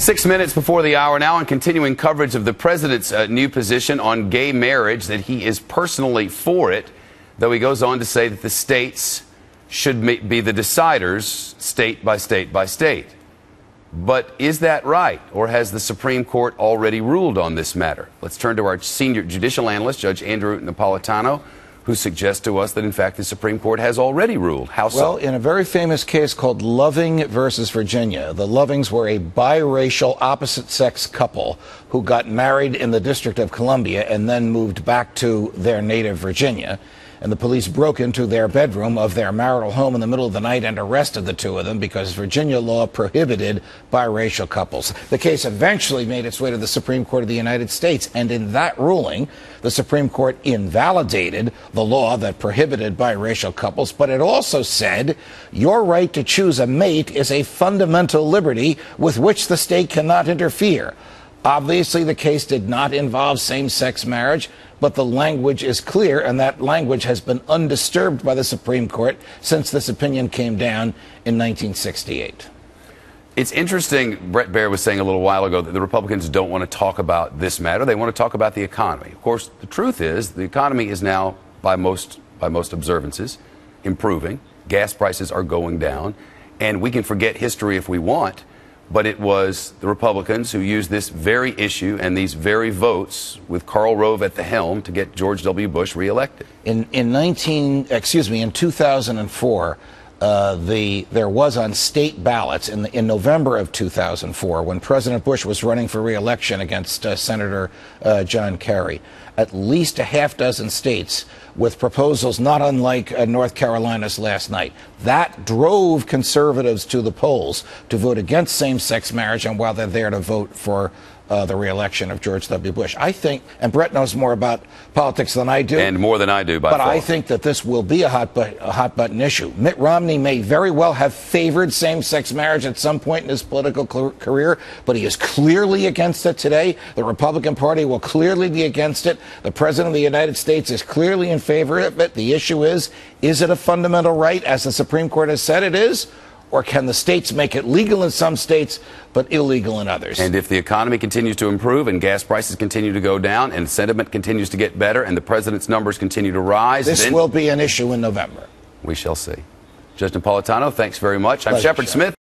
6 minutes before the hour now, and continuing coverage of the president's new position on gay marriage, that he is personally for it, though he goes on to say that the states should be the deciders, state by state by state. But is that right, or has the Supreme Court already ruled on this matter? Let's turn to our senior judicial analyst, Judge Andrew Napolitano, who suggests to us that, in fact, the Supreme Court has already ruled. How so? Well, in a very famous case called Loving versus Virginia, the Lovings were a biracial, opposite-sex couple who got married in the District of Columbia and then moved back to their native Virginia. And the police broke into their bedroom of their marital home in the middle of the night and arrested the two of them because Virginia law prohibited biracial couples. The case eventually made its way to the Supreme Court of the United States, and in that ruling, the Supreme Court invalidated the law that prohibited biracial couples, but it also said your right to choose a mate is a fundamental liberty with which the state cannot interfere. Obviously, the case did not involve same-sex marriage, but the language is clear, and that language has been undisturbed by the Supreme Court since this opinion came down in 1968. It's interesting, Brett Baer was saying a little while ago that the Republicans don't want to talk about this matter. They want to talk about the economy. Of course, the truth is the economy is now, by most observances, improving. Gas prices are going down, and we can forget history if we want. But it was the Republicans who used this very issue and these very votes with Karl Rove at the helm to get George W. Bush reelected. In 2004, there was on state ballots in November of 2004, when President Bush was running for re-election against Senator John Kerry, at least a half dozen states with proposals not unlike North Carolina's last night. That drove conservatives to the polls to vote against same-sex marriage, and while they're there to vote for the re-election of George W. Bush. I think, and Brett knows more about politics than I do. And more than I do, by far. But I think that this will be a hot-button issue. Mitt Romney may very well have favored same-sex marriage at some point in his political career, but he is clearly against it today. The Republican Party will clearly be against it. The President of the United States is clearly in favor of it. The issue is it a fundamental right, as the Supreme Court has said it is? Or can the states make it legal in some states, but illegal in others? And if the economy continues to improve and gas prices continue to go down and sentiment continues to get better and the president's numbers continue to rise, this will be an issue in November. We shall see. Judge Napolitano, thanks very much. I'm Shepard Smith.